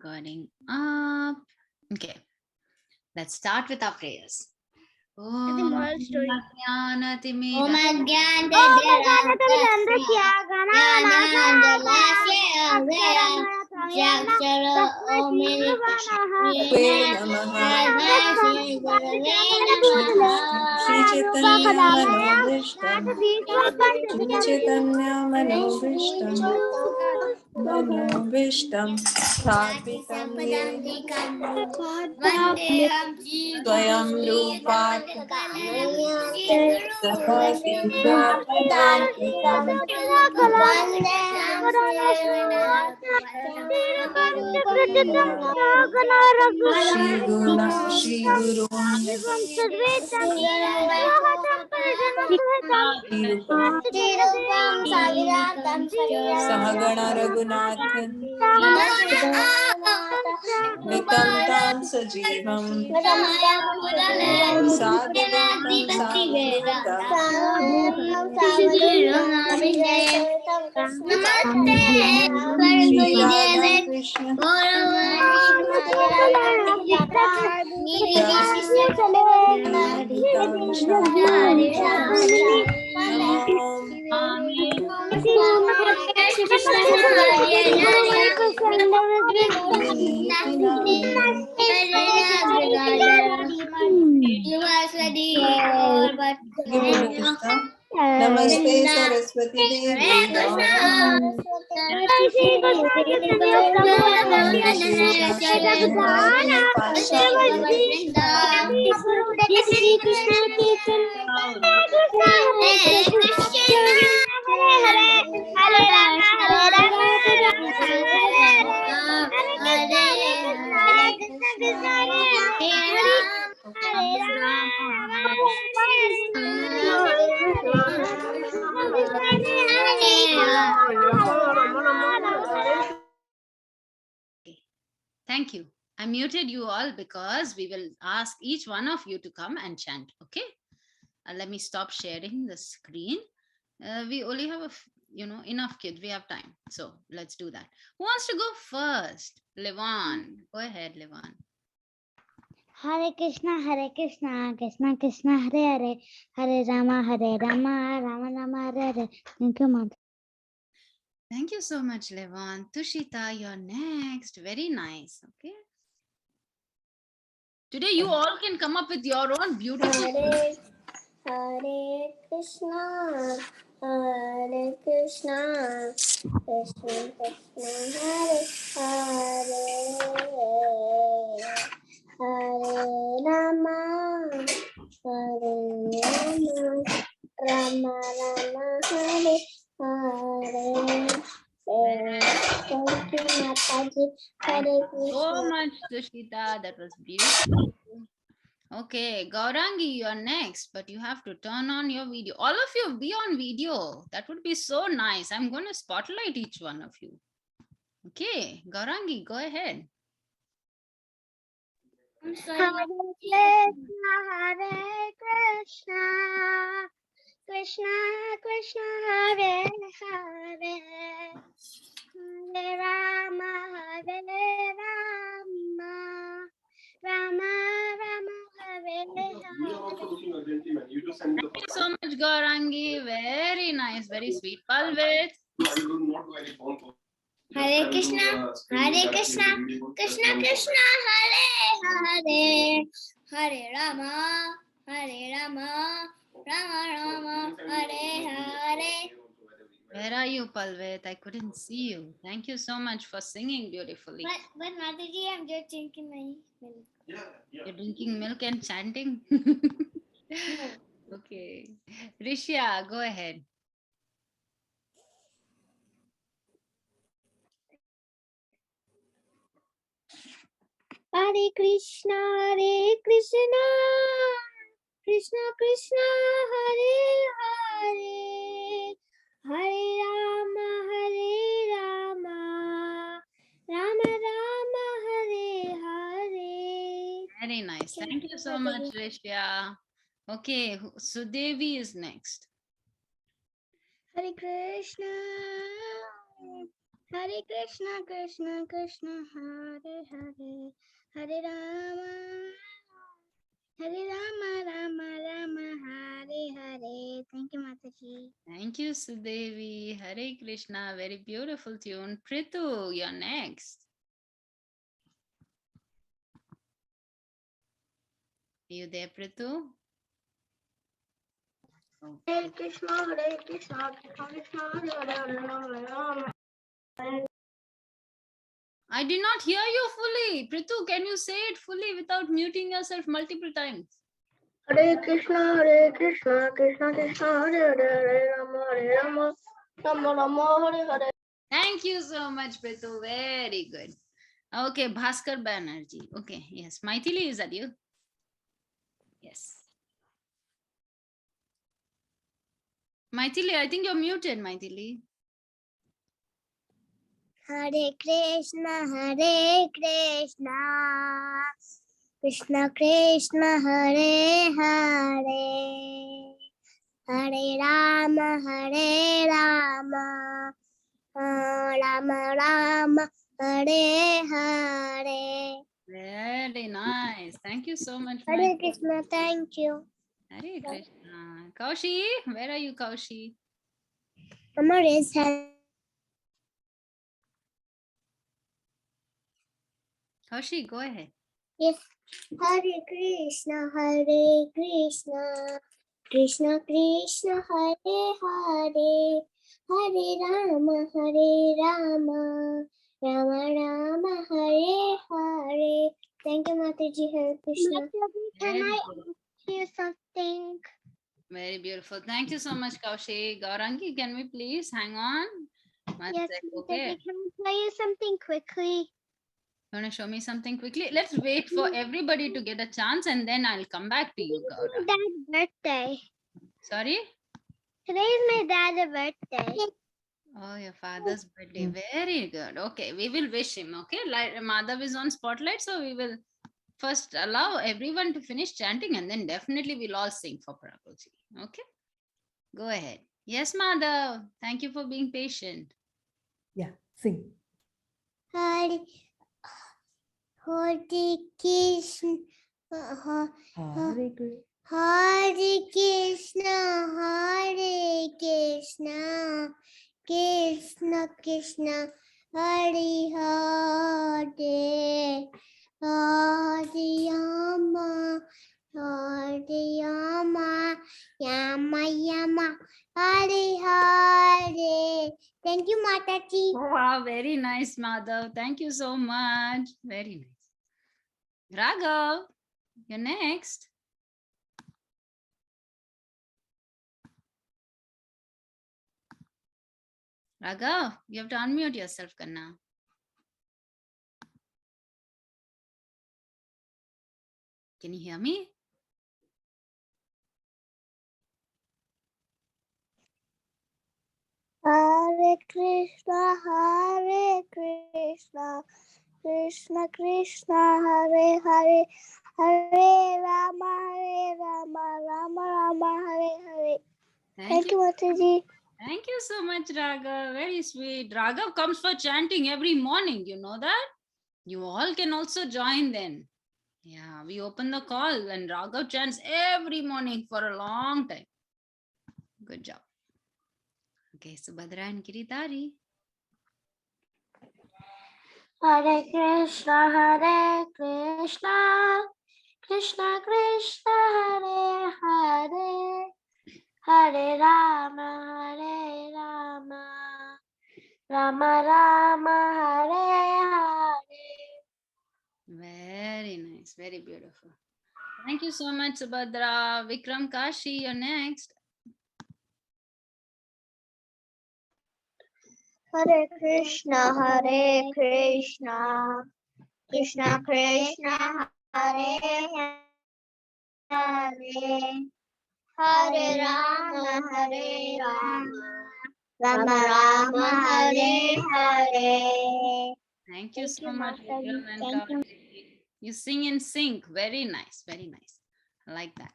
recording up. Okay, let's start with our prayers. Om Manobishtam Sthapitam Swayam Rupat Sahati Vadantikam Shri Guru Sahagana Raghunathan Vitam Tam Sajivam Namaste Saraswati Devi Thank you. I muted you all because we will ask each one of you to come and chant. Okay. Let me stop sharing the screen. We only have enough kids. We have time. So let's do that. Who wants to go first? Levan. Go ahead, Levan. Hare Krishna, Krishna Krishna, Hare Hare, Hare Rama, Rama Rama, Hare Hare. Thank you, Mother. Thank you so much, Levan. Tushita, you're next. Very nice. Okay. Today you all can come up with your own beautiful. Hare Krishna, Hare Krishna, Krishna Krishna, Hare Hare, Hare Rama, Rama Rama, Hare Hare. Thank you, Mataji. Hare Krishna. So much, Tushita. That was beautiful. Okay, Gaurangi, you're next, but you have to turn on your video. All of you be on video. That would be so nice. I'm going to spotlight each one of you. Okay, Gaurangi, go ahead. I'm sorry. Hare Krishna, Krishna Krishna, Hare Hare, Hare Rama, Rama Rama, Hare Hare. Thank you so much, Gaurangi. Very nice, very sweet. Palvit. Hare Krishna, Krishna Krishna, Hare Hare, Hare Rama, Rama Rama, Hare Hare. Where are you, Palvit? I couldn't see you. Thank you so much for singing beautifully. But Mataji, I'm just drinking my milk. You're drinking milk and chanting? Okay. Rishya, go ahead. Hare Krishna, Krishna Krishna, Hare Hare, Hare Rama, Rama Rama, Hare Hare. Very nice. Thank you so much, Rishya. Okay, Sudevi is next. Hare Krishna, Hare Krishna, Krishna Krishna, Hare Hare, Hare Rama, Rama Rama, Hare Hare. Thank you, Mataji. Thank you, Sudevi. Hare Krishna. Very beautiful tune. Prithu, you're next. Are you there, Prithu? Hare Krishna, Hare Krishna, Krishna Krishna, Hare Hare, Rama Rama. I did not hear you fully. Prithu, can you say it fully without muting yourself multiple times? Hare Krishna, Krishna Krishna, Hare Hare, Hare Rama, Rama Rama, Hare Hare. Thank you so much, Prithu. Very good. Okay, Bhaskar Banerjee. Okay, yes. Maithili, is that you? Yes. Maithili, I think you're muted, Maithili. Hare Krishna, Krishna Krishna, Hare Hare, Hare Rama, Rama Rama, Hare Hare. Very nice. Thank you so much, Hare Maithili. Krishna, thank you. Hare Krishna. Kaushi, where are you, Kaushi? Mama raise hand. Kaushi, go ahead. Yes. Hare Krishna, Krishna Krishna, Hare Hare, Hare Rama, Rama Rama, Hare Hare. Thank you, Mataji. Hare Krishna. Very Can I good. hear something? Very beautiful. Thank you so much, Kaushi. Gaurangi, can we please hang on? One Yes, sec, Mataji. okay. Can I tell you something quickly? You want to show me something quickly? Let's wait for everybody to get a chance and then I'll come back to you, Gaura. Dad's birthday. Sorry? Today is my dad's birthday. Oh, your father's birthday. Very good. Okay, we will wish him. Okay, like Madhav is on spotlight, so we will first allow everyone to finish chanting and then definitely we'll all sing for Prabhuji. Okay, go ahead. Yes, Madhav. Thank you for being patient. Yeah, sing. Hare Krishna, Hare Krishna. Hare Krishna, Hare Krishna, Krishna Krishna, Hare Hare, Hare Rama, Yama Yama, Hare Hare. Thank you, Mataji. Wow, very nice, Madhav. Thank you so much. Very nice. Raghav, you're next. Raghav, you have to unmute yourself, Kanna. Can you hear me? Hare Krishna, Krishna Krishna, Hare Hare, Hare Rama, Rama Rama, Hare Hare. Thank you, Mataji. Thank you so much, Raghav. Very sweet. Raghav comes for chanting every morning. You know that? You all can also join then. Yeah, we open the call and Raghav chants every morning for a long time. Good job. Okay, Subhadra and Giridhari. Hare Krishna, Krishna Krishna, Hare Hare, Hare Rama, Rama Rama, Hare Hare. Very nice. Very beautiful. Thank you so much, Subhadra. Vikram Kashi, you're next. Hare Krishna, Krishna Krishna, Hare Hare, Hare Rama, Rama Rama, Hare Hare. Thank you Thank so you, much, Mataji. Vikram and Thank you. Kashi. You sing in sync. Very nice. Very nice. I like that.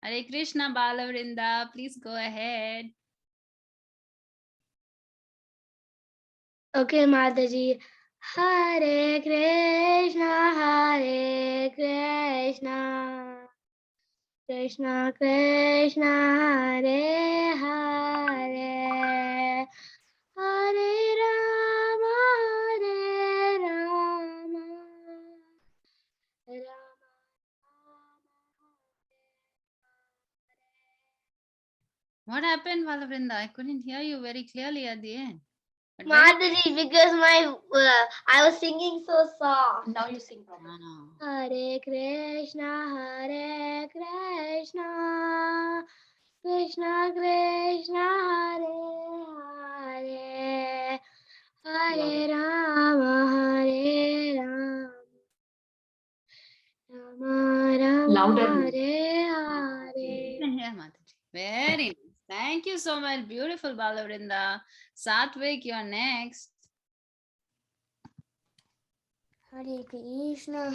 Hare Krishna, Balavrinda. Please go ahead. Okay, Mataji. Hare Krishna, Krishna Krishna, Hare Hare, Hare Rama, Rama What happened, Valavrinda? I couldn't hear you very clearly at the end. But Madhuri, because I was singing so soft. Now you sing properly. Hare Krishna, Krishna Krishna, Hare Hare, Hare Rama, Rama Rama, Louder. Hare you Hare. can hear Mataji. Very nice. Thank you so much. Beautiful, Balavrinda. Satvik, you're next. Hare Krishna,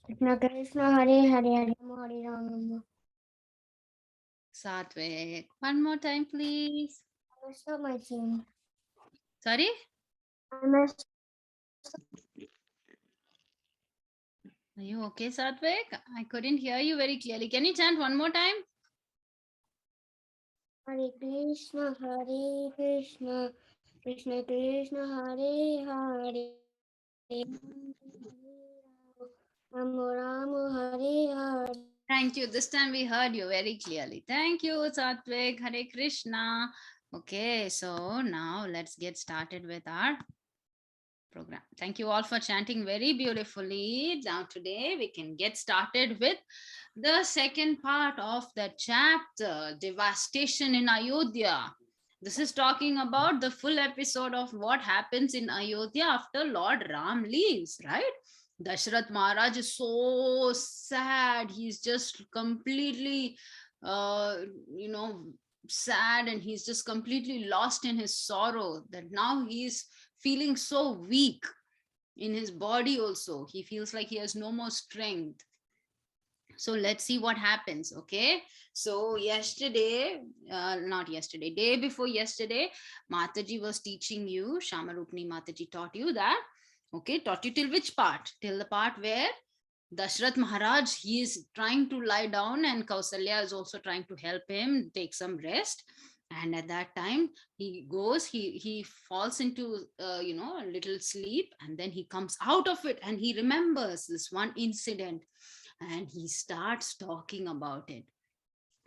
Krishna Krishna, Hare Hare, Hare Rama. Satvik, one more time, please. I messed up my team. Sorry? I messed Are you okay, Satvik? I couldn't hear you very clearly. Can you chant one more time? Hare Krishna, Krishna Krishna, Hare Hare, Ram Ram, Hare Hare. Thank you. This time we heard you very clearly. Thank you, Satvik. Hare Krishna. Okay, so now let's get started with our program. Thank you all for chanting very beautifully. Now today we can get started with the second part of the chapter, Devastation in Ayodhya. This is talking about the full episode of what happens in Ayodhya after Lord Ram leaves, right? Dashrath Maharaj is so sad. He's just completely, uh, you know, sad, and he's just completely lost in his sorrow that now he's feeling so weak in his body also. He feels like he has no more strength. So let's see what happens. Okay, so yesterday, not yesterday, day before yesterday, Mataji was teaching you, Shamarupni Mataji taught you that, okay, taught you till which part? Till the part where Dashrath Maharaj, he is trying to lie down and Kausalya is also trying to help him take some rest. And at that time, he goes, he falls into, a little sleep, and then he comes out of it and he remembers this one incident and he starts talking about it.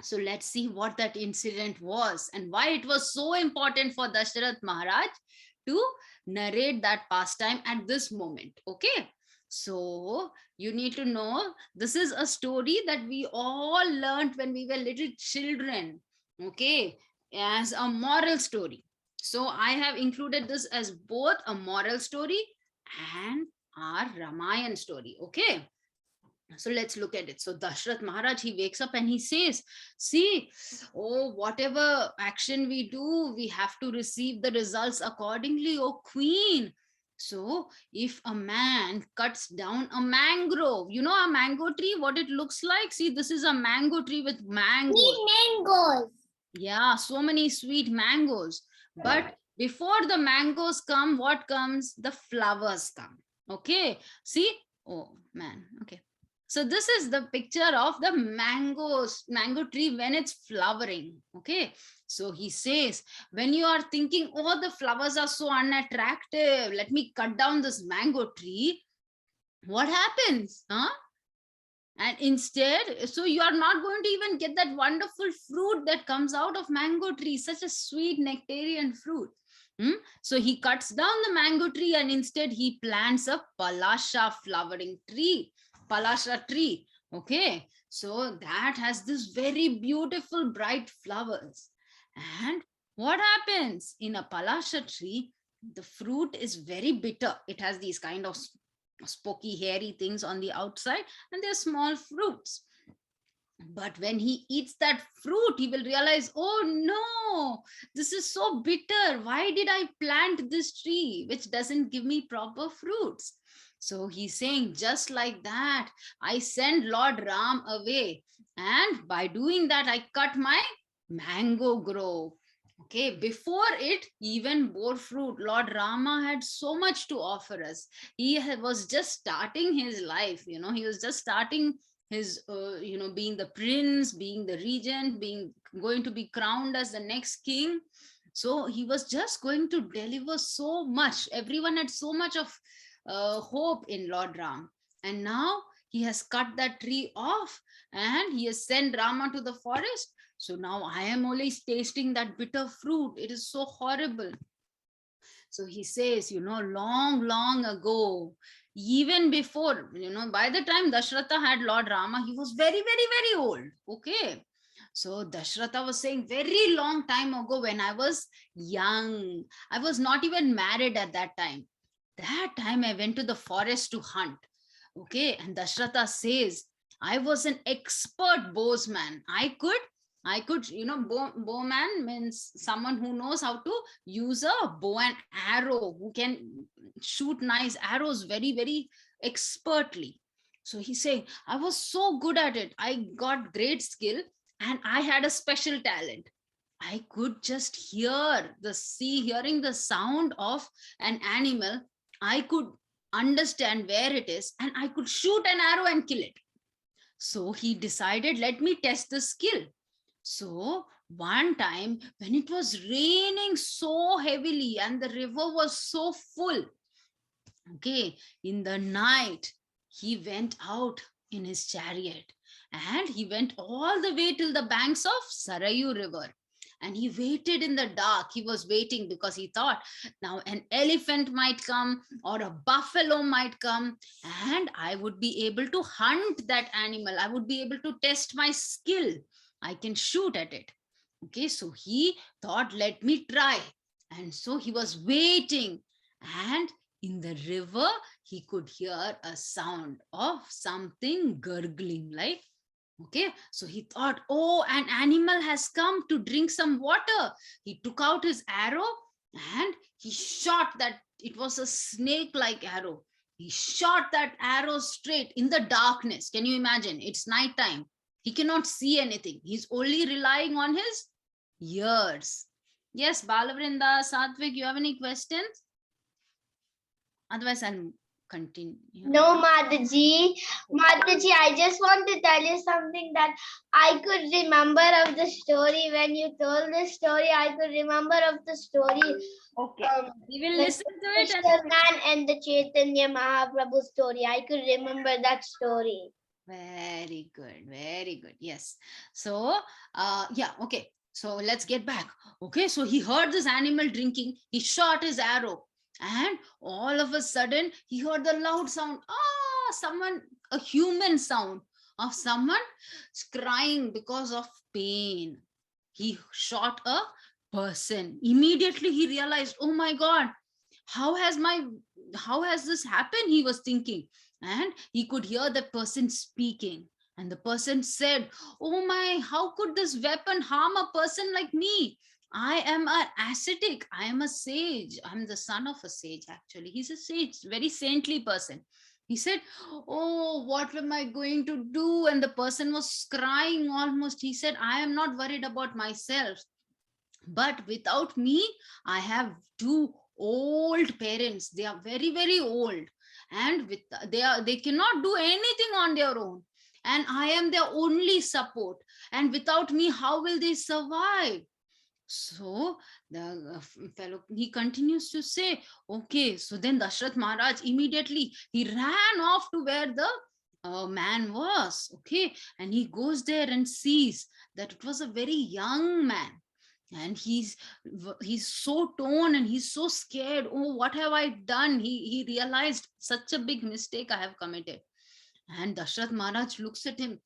So let's see what that incident was and why it was so important for Dashrath Maharaj to narrate that pastime at this moment. Okay. So you need to know this is a story that we all learned when we were little children. Okay. As a moral story. So I have included this as both a moral story and our Ramayan story. Okay. So let's look at it. So Dashrath Maharaj, he wakes up and he says, see, oh, whatever action we do, we have to receive the results accordingly, oh queen. So if a man cuts down a mangrove, you know a mango tree, what it looks like? See, this is a mango tree with mangoes. Mangoes. Yeah, so many sweet mangoes. But before the mangoes come, what comes? The flowers come. Okay. See? Oh, man. Okay. So this is the picture of the mango tree when it's flowering. Okay. So he says, when you are thinking, oh, the flowers are so unattractive, let me cut down this mango tree. What happens? Huh? And instead, so you are not going to even get that wonderful fruit that comes out of mango tree, such a sweet nectarian fruit. So he cuts down the mango tree and instead he plants a palasha flowering tree, palasha tree. Okay, so that has this very beautiful bright flowers. And what happens in a palasha tree? The fruit is very bitter. It has these kind of spooky hairy things on the outside, and they're small fruits. But when he eats that fruit, he will realize, oh no, this is so bitter. Why did I plant this tree which doesn't give me proper fruits? So he's saying, just like that, I send Lord Ram away, and by doing that, I cut my mango grove. Okay, before it even bore fruit. Lord Rama had so much to offer us. Was just starting his life, he was just starting his, being the prince, being the regent, being going to be crowned as the next king. So he was just going to deliver so much. Everyone had so much of hope in Lord Ram. And now he has cut that tree off and he has sent Rama to the forest. So now I am only tasting that bitter fruit. It is so horrible. So he says, long, long ago, even before, by the time Dashratha had Lord Rama, he was very, very, very old. Okay. So Dashratha was saying, very long time ago when I was young, I was not even married at that time. That time I went to the forest to hunt. Okay. And Dashratha says, I was an expert bowsman. I could, bowman means someone who knows how to use a bow and arrow, who can shoot nice arrows very, very expertly. So he's saying, I was so good at it. I got great skill and I had a special talent. I could just hearing the sound of an animal. I could understand where it is and I could shoot an arrow and kill it. So he decided, let me test the skill. So one time when it was raining so heavily and the river was so full, okay, in the night, he went out in his chariot and he went all the way till the banks of Sarayu River. And he waited in the dark. He was waiting because he thought now an elephant might come or a buffalo might come and I would be able to hunt that animal. I would be able to test my skill. I can shoot at it. Okay, so he thought, let me try. And so he was waiting. And in the river, he could hear a sound of something gurgling, like, okay, so he thought, oh, an animal has come to drink some water. He took out his arrow and he shot that. It was a snake like arrow. He shot that arrow straight in the darkness. Can you imagine? It's nighttime. He cannot see anything. He's only relying on his ears. Yes, Balavrinda, Satvik, you have any questions? Otherwise, I'll continue. No, Mataji. Mataji, I just want to tell you something that I could remember of the story. When you told the story, I could remember of the story. Okay. We will The listen to it. fisherman and the Chaitanya Mahaprabhu story. I could remember that story. Very good. Very good. Yes. So, yeah. Okay. So let's get back. Okay. So he heard this animal drinking. He shot his arrow. And all of a sudden, he heard the loud sound. A human sound of someone crying because of pain. He shot a person. Immediately he realized, oh my God, how has this happened? He was thinking, and he could hear the person speaking. And the person said, oh my, how could this weapon harm a person like me? I am an ascetic. I am a sage. I'm the son of a sage, actually. He's a sage, very saintly person. He said, oh, what am I going to do? And the person was crying almost. He said, I am not worried about myself. But without me, I have two old parents. They are very, very old. And they cannot do anything on their own. And I am their only support. And without me, how will they survive? So the fellow, he continues to say, okay, so then Dashrath Maharaj immediately, he ran off to where the man was, okay, and he goes there and sees that it was a very young man. And he's so torn and he's so scared. Oh, what have I done? He realized such a big mistake I have committed. And Dashrath Maharaj looks at him,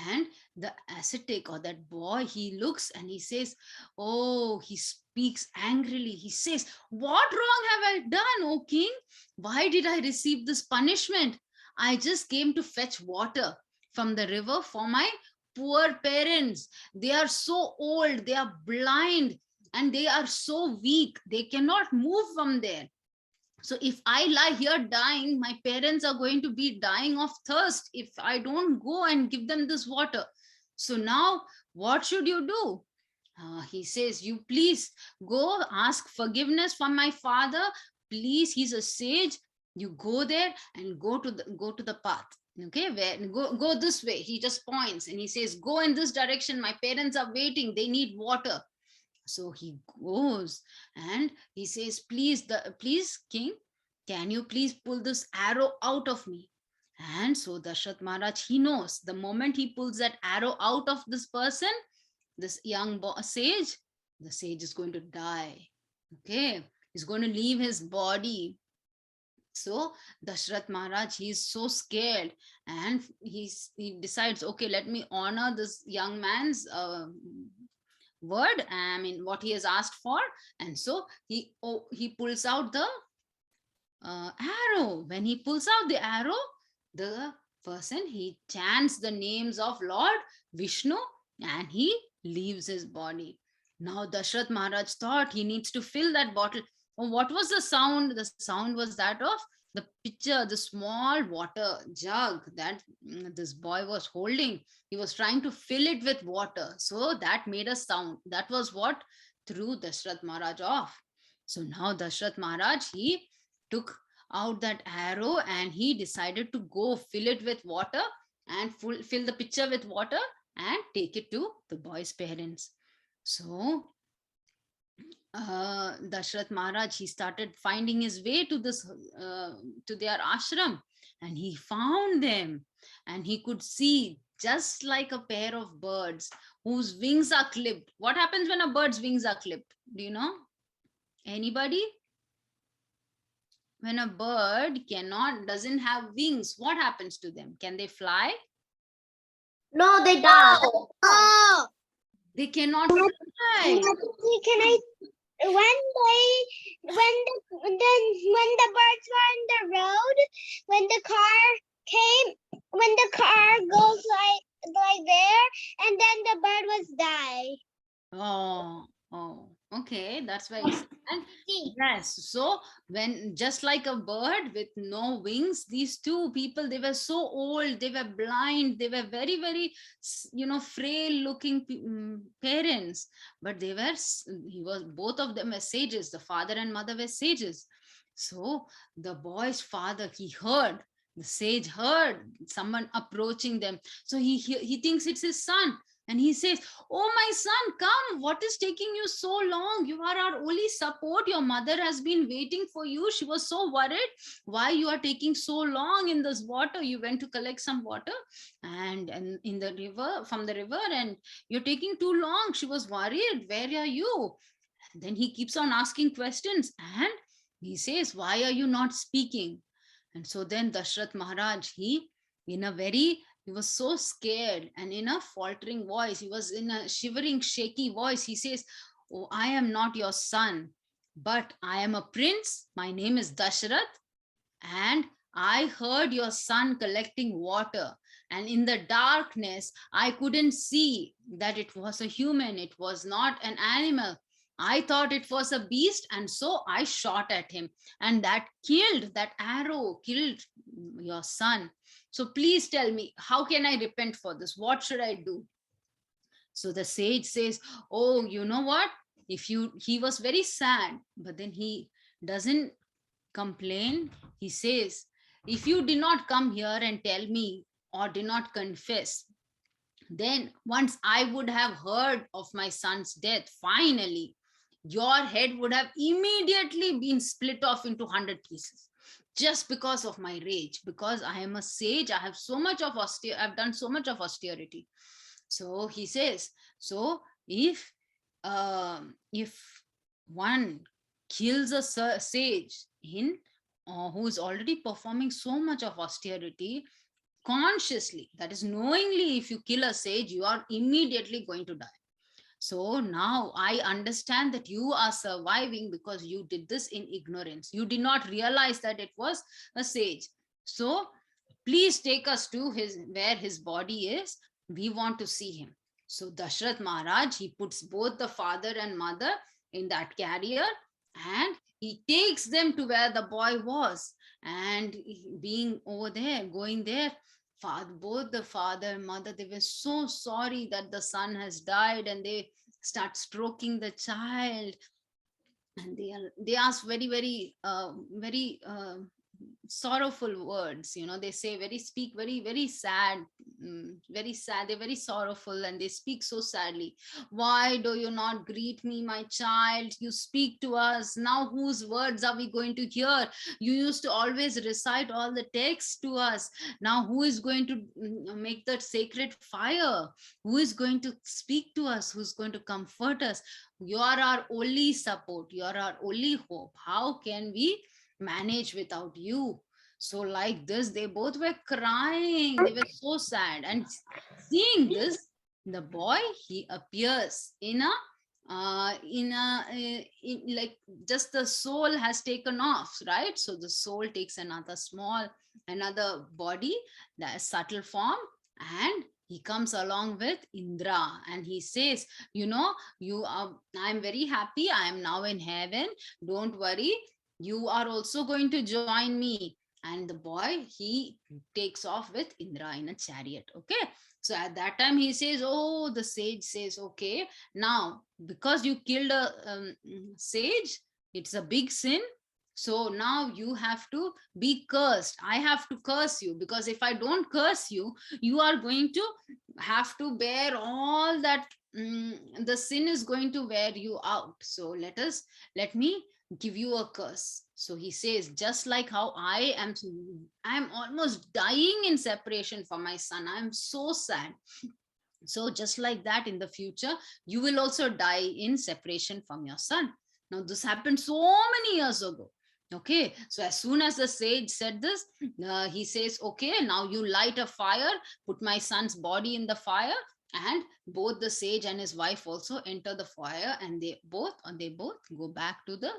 and the ascetic or that boy, he looks and he says, oh, he speaks angrily. He says, what wrong have I done, O king? Why did I receive this punishment? I just came to fetch water from the river for my poor parents. They are so old, they are blind, and they are so weak. They cannot move from there. So if I lie here dying, my parents are going to be dying of thirst if I don't go and give them this water. So now what should you do? He says, you please go ask forgiveness from my father. Please, he's a sage. You go there and go to the path. Okay, where go this way. He just points and he says, go in this direction. My parents are waiting. They need water. So he goes and he says, please, king, can you please pull this arrow out of me? And so Dashrath Maharaj, he knows the moment he pulls that arrow out of this person, this young sage, the sage is going to die. Okay, he's going to leave his body. So Dashrath Maharaj, he's so scared, and he decides, okay, let me honor this young man's word, I mean what he has asked for. And so he pulls out the arrow. When he pulls out the arrow, the person, he chants the names of Lord Vishnu and he leaves his body. Now Dashrath Maharaj thought he needs to fill that bottle. Oh, what was the sound? The sound was that of the pitcher, the small water jug that this boy was holding. He was trying to fill it with water. So that made a sound. That was what threw Dashrath Maharaj off. So now Dashrath Maharaj, he took out that arrow and he decided to go fill it with water and fill the pitcher with water and take it to the boy's parents. So Dashrath Maharaj, he started finding his way to to their ashram, and he found them, and he could see just like a pair of birds whose wings are clipped. What happens when a bird's wings are clipped? Do you know? Anybody? When a bird doesn't have wings, what happens to them? Can they fly? No, they don't. Oh, They cannot fly. can I? When the birds were on the road, when the car came, when the car goes like there, and then the bird was die. Oh, okay, that's very sad. Yes, so when just like a bird with no wings, these two people, they were so old, they were blind, they were very, very, frail looking parents, but both of them were sages. The father and mother were sages. So the boy's father, the sage heard someone approaching them. So he thinks it's his son. And he says, oh, my son, come. What is taking you so long? You are our only support. Your mother has been waiting for you. She was so worried why you are taking so long in this water. You went to collect some water and in the river, from the river, and you're taking too long. She was worried. Where are you? And then he keeps on asking questions. And he says, why are you not speaking? And so then Dashrath Maharaj, he was so scared, and in a faltering voice, he was in a shivering, shaky voice, he says, oh, I am not your son, but I am a prince. My name is Dashrath, and I heard your son collecting water. And in the darkness, I couldn't see that it was a human. It was not an animal. I thought it was a beast, and so I shot at him. And that arrow killed your son. So please tell me, how can I repent for this? What should I do? So the sage says, oh, you know what? He was very sad, but then he doesn't complain. He says, if you did not come here and tell me or did not confess, then once I would have heard of my son's death, finally, your head would have immediately been split off into 100 pieces, just because of my rage. Because I am a sage, I have I've done so much of austerity. So he says, so if one kills a sage who is already performing so much of austerity consciously, that is knowingly, if you kill a sage, you are immediately going to die. So now I understand that you are surviving because you did this in ignorance. You did not realize that it was a sage. So please take us to where his body is. We want to see him. So Dashrath Maharaj, he puts both the father and mother in that carrier and he takes them to where the boy was. And being over there, going there, both the father and mother, they were so sorry that the son has died, and they start stroking the child, and they ask very sorrowful words. They say speak very sad, very sad. They're very sorrowful, and they speak so sadly. Why do you not greet me, my child? You speak to us now. Whose words are we going to hear? You used to always recite all the texts to us. Now who is going to make that sacred fire? Who is going to speak to us? Who's going to comfort us? You are our only support. You are our only hope. How can we manage without you? So like this, they both were crying. They were so sad. And seeing this, the boy, he appears in like, just the soul has taken off, right? So the soul takes another body, that subtle form, and he comes along with Indra, and he says, I'm very happy. I am now in heaven. Don't worry. You are also going to join me. And the boy, he takes off with Indra in a chariot. Okay. So at that time he says, oh, the sage says, okay, now because you killed a sage, it's a big sin. So now you have to be cursed. I have to curse you, because if I don't curse you, you are going to have to bear all that. The sin is going to wear you out. So let me give you a curse. So he says, just like how I'm almost dying in separation from my son. I'm so sad. So just like that, in the future, you will also die in separation from your son. Now this happened so many years ago. Okay, so as soon as the sage said this, he says, okay, now you light a fire, put my son's body in the fire. And both the sage and his wife also enter the fire, and they both go back to the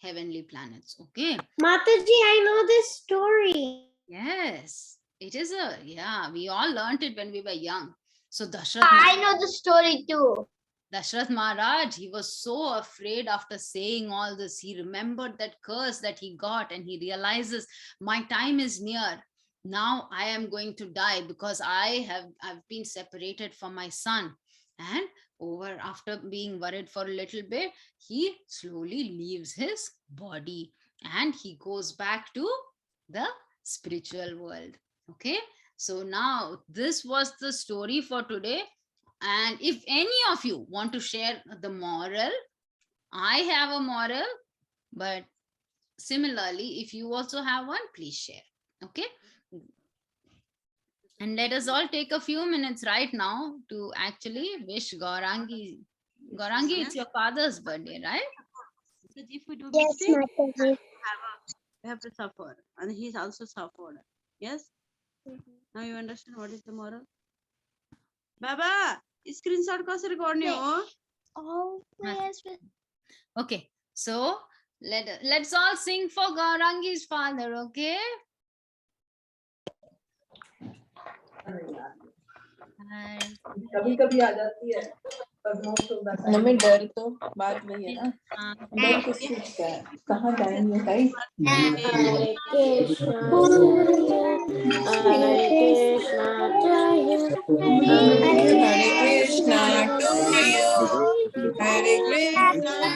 heavenly planets. Okay. Mataji, I know this story. Yes, it is we all learned it when we were young. So I know the story too. Dashrath Maharaj, he was so afraid after saying all this. He remembered that curse that he got, and he realizes, my time is near. Now I am going to die, because I've been separated from my son. And after being worried for a little bit, he slowly leaves his body and he goes back to the spiritual world. Okay. So now this was the story for today. And if any of you want to share the moral, I have a moral, but similarly, if you also have one, please share. Okay. And let us all take a few minutes right now to actually wish Gaurangi. Gaurangi, it's your father's birthday, right? Because if we do Yes, mistake, Mataji. we have to suffer, and he's also suffered. Yes. Now you understand what is the moral. Baba, screenshot कसरी गर्ने हो? Oh, yes. Okay. So let's all sing for Gaurangi's father. Okay. कभी कभी आ जाती है, पर most of the time हमें डर तो बात वही है ना, डर किस चीज का है, कहाँ जाएंगे भाई? Hare Krishna, Hare Krishna, Hare Krishna to you, Hare Krishna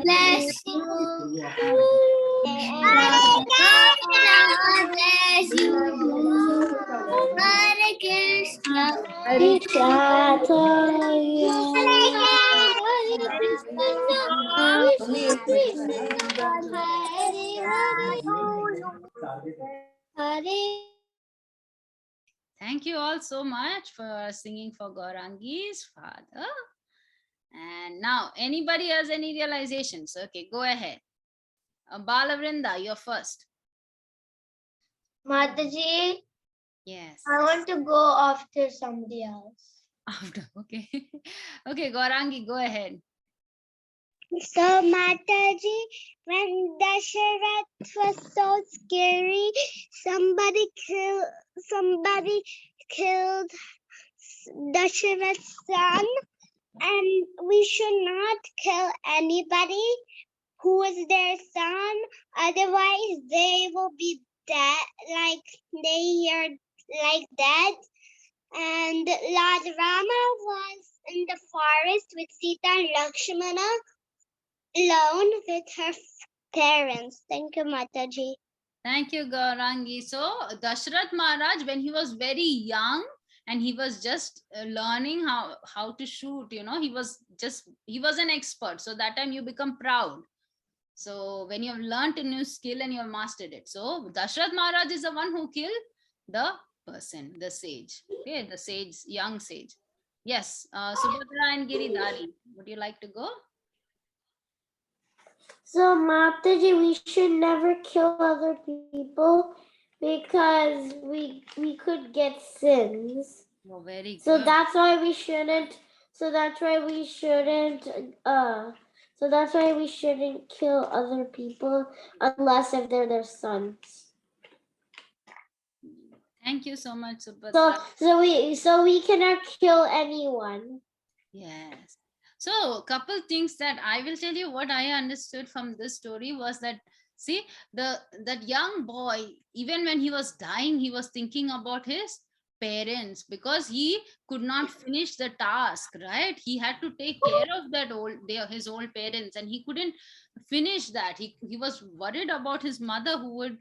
bless you. Bless you. Hare Krishna. Hare Thank you all so much for singing for Gaurangi's father. And now, anybody has any realizations? Okay, go ahead. Balavrinda, you're first. Mataji, Yes. I want to go after somebody else. After, okay. Okay, Gaurangi, go ahead. So Mataji, when Dasharath was so scary, somebody killed Dasharath's son, and we should not kill anybody who is their son, otherwise they will be dead, like they are like dead. And Lord Rama was in the forest with Sita and Lakshmana alone with her parents. Thank you, Mataji. Thank you, Gaurangi. So, Dashrath Maharaj, when he was very young and he was just learning how to shoot, he was an expert. So, that time you become proud. So, when you have learned a new skill and you have mastered it. So, Dashrath Maharaj is the one who killed the person, the sage. Okay, the sage, young sage. Yes, Subhadra and Giridhari, would you like to go? So, Mataji, we should never kill other people because we could get sins. Oh, very good. So that's why we shouldn't. So that's why we shouldn't. So that's why we shouldn't kill other people unless if they're their sons. Thank you so much, Subhadra. So we cannot kill anyone. Yes. So, couple things that I will tell you what I understood from this story was that, see, that young boy, even when he was dying, he was thinking about his parents because he could not finish the task, right? He had to take care of his old parents, and he couldn't finish that. He was worried about his mother who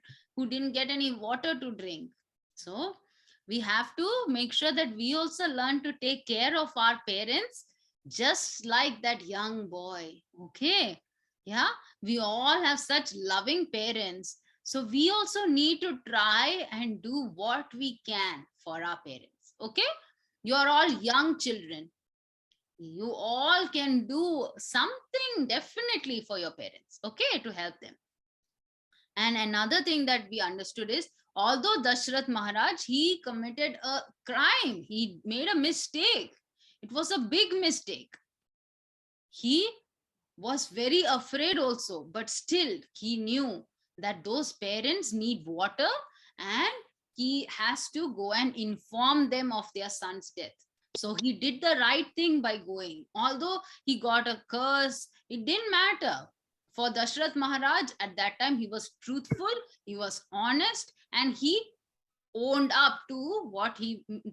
didn't get any water to drink. So we have to make sure that we also learn to take care of our parents just like that young boy. Okay, yeah, we all have such loving parents, so we also need to try and do what we can for our parents. Okay, you are all young children, you all can do something definitely for your parents, okay, to help them. And another thing that we understood is, although Dashrath Maharaj, he committed a crime, he made a mistake, it was a big mistake, he was very afraid also, but still he knew that those parents need water and he has to go and inform them of their son's death. So he did the right thing by going. Although he got a curse, it didn't matter. For Dashrath Maharaj, at that time, he was truthful, he was honest, and he owned up to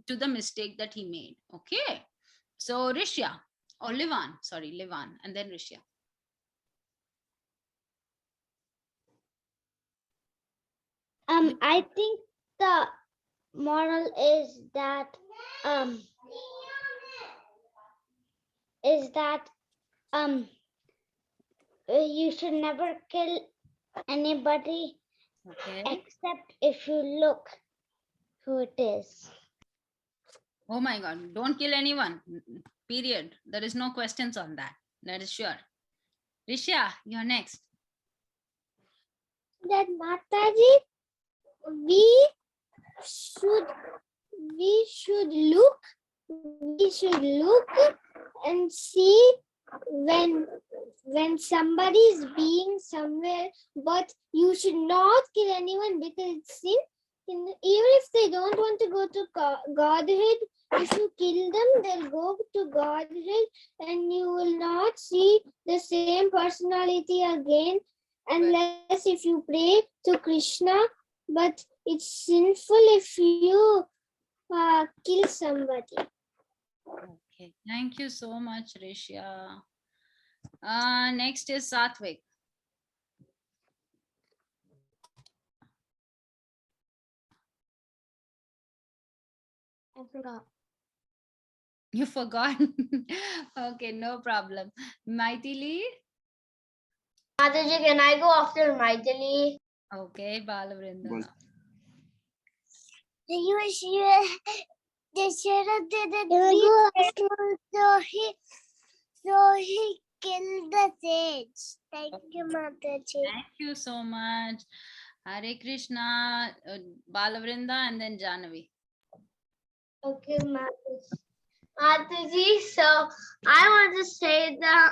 the mistake that he made. Okay. So Rishya, or Livan, and then Rishya. I think the moral is that you should never kill anybody Okay. except if you look who it is. Oh my God, don't kill anyone. Period. There is no questions on that. That is sure. Rishya, you're next. That Mataji, we should look and see when somebody is being somewhere, but you should not kill anyone because it's sin. Even if they don't want to go to Godhead, if you kill them, they'll go to Godhead and you will not see the same personality again unless if you pray to Krishna. But it's sinful if you kill somebody. Okay. Thank you so much, Rishya. Next is Satvik. I forgot. You forgot? Okay, no problem. Maithili? Mataji, can I go after Maithili? Okay, Balavrinda. Dasharatha did it. So he killed the sage. Thank you, Mataji. Thank you so much. Hare Krishna, Balavrinda, and then Janavi. Okay, Mataji. So I want to say that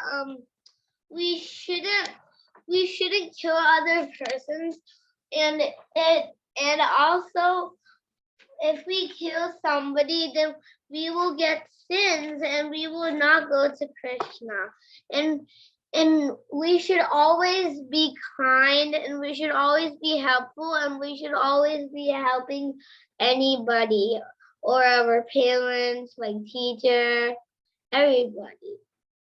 we shouldn't kill other persons, and also if we kill somebody, then we will get sins and we will not go to Krishna. And we should always be kind, and we should always be helpful, and we should always be helping anybody or our parents, like teacher, everybody.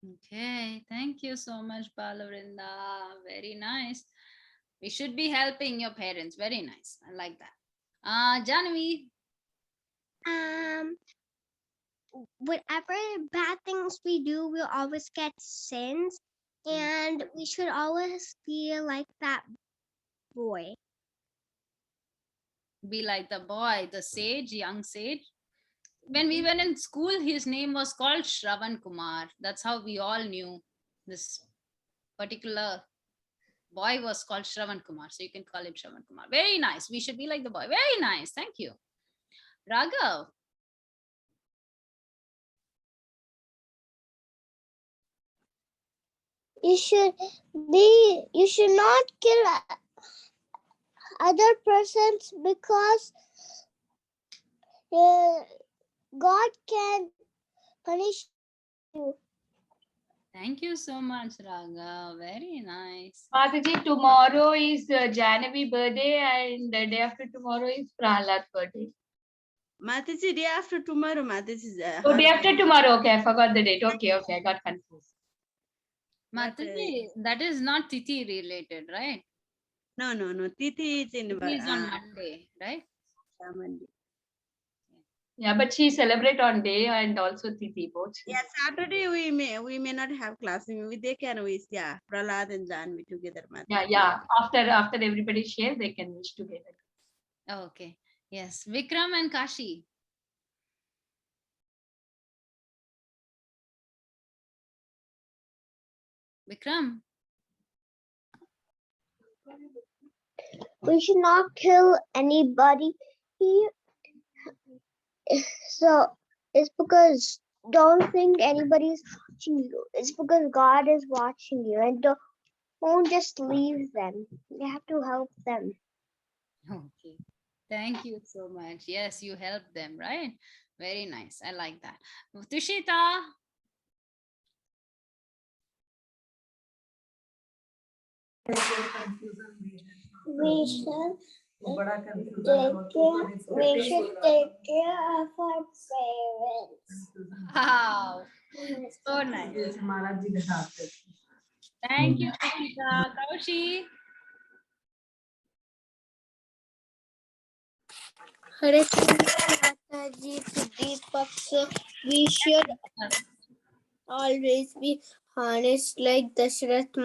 Okay, thank you so much, Balavrinda. Very nice. We should be helping your parents. Very nice. I like that. Janvi. Whatever bad things we do, we'll always get sins, and we should always be like that boy. Be like the boy, the sage, young sage. When we were in school, his name was called Shravan Kumar. That's how we all knew this particular boy was called Shravan Kumar. So you can call him Shravan Kumar. Very nice. We should be like the boy. Very nice. Thank you. Raghav. You should not kill other persons, because God can punish you. Thank you so much, Raghav. Very nice. Mataji, tomorrow is Jahnavi birthday and the day after tomorrow is Prahlad's birthday. Mataji, day after tomorrow, Mataji. Oh, day after tomorrow. Okay, I forgot the date. Okay, I got confused. Mataji, that is not Tithi related, right? No. Tithi is in Tithi is on Monday, right? Monday. Yeah, but she celebrate on day and also Tithi both. Yeah, Saturday we may not have class. Maybe they can wish. Yeah, Prahlad and Janvi together. Mataji. Yeah. After everybody share, they can wish together. Okay. Yes. Vikram and Kashi. Vikram. We should not kill anybody. So it's because don't think anybody's watching you. It's because God is watching you, and don't just leave them. You have to help them. Okay. Thank you so much. Yes, you help them, right? Very nice. I like that. Tushita. We should take care of our parents. Wow. So nice. Thank you, Tushita. Kaushi. Hare Krishna Mataji to Deepak, so we should always be honest like Dashrath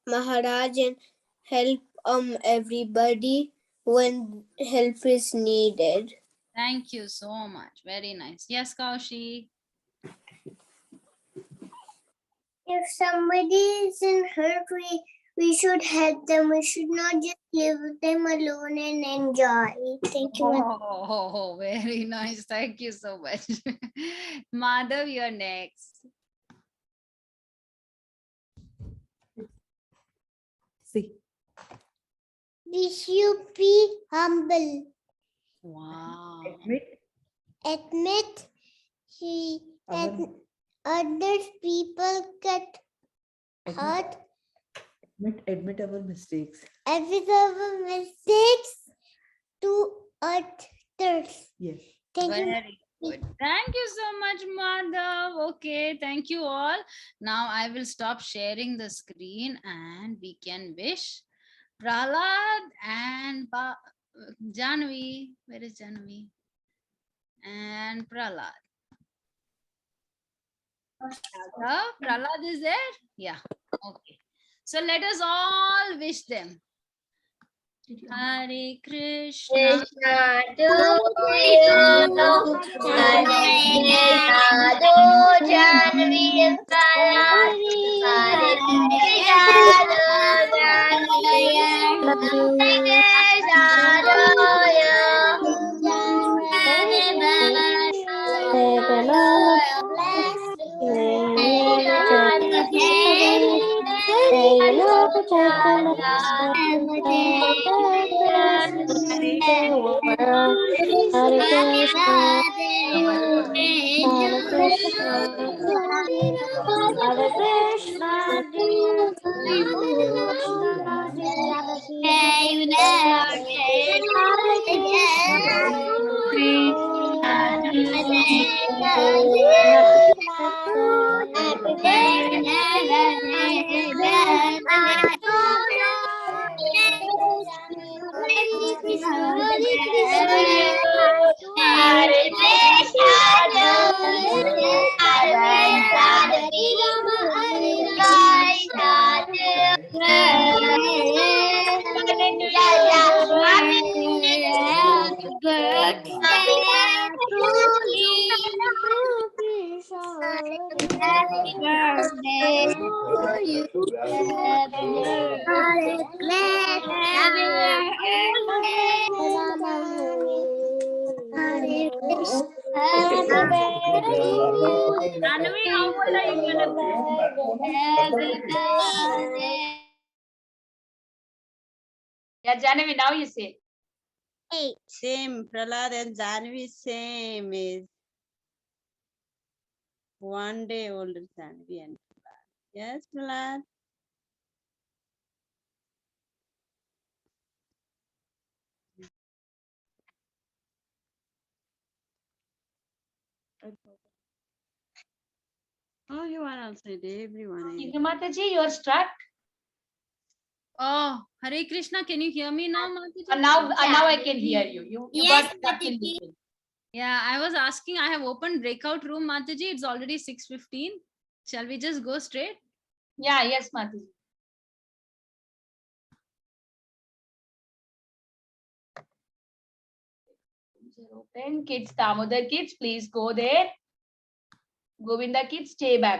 Maharaj and help everybody when help is needed. Thank you so much. Very nice. Yes, Kaushi. If somebody is in hurt, we should help them. We should not just leave them alone and enjoy. Thank you. Oh, very nice. Thank you so much. Madhav, you're next. See. We should be humble. Wow. Admit other people get hurt. Admit our mistakes. Admit our mistakes to others. Yes. Thank you. Very good. Thank you so much, Madhav. Okay, thank you all. Now I will stop sharing the screen and we can wish Prahlad and Janvi. Where is Janvi? And Prahlad. Prahlad is there? Yeah. Okay. So let us all wish them. Hare Krishna. Krishna to you, Hare Krishna to Janvi and Prahlad, Hare Krishna to Janvi and Hare Krishna to you, Yeah, Janavi, now you say. 8. Same. Prahlad and Janvi, same is 1 day older Janvi and Prahlad. Yes, Prahlad. Oh, you are also everyone. Indulekha Mataji, you are struck. Oh, Hare Krishna, can you hear me now, Mataji? Now I can hear you. You Yes, got stuck in Mataji. between. Yeah, I was asking. I have opened breakout room, Mataji. It's already 6:15. Shall we just go straight? Yeah, yes, Mataji. Open. Kids, Damodar kids, please go there. Govinda kids, stay back.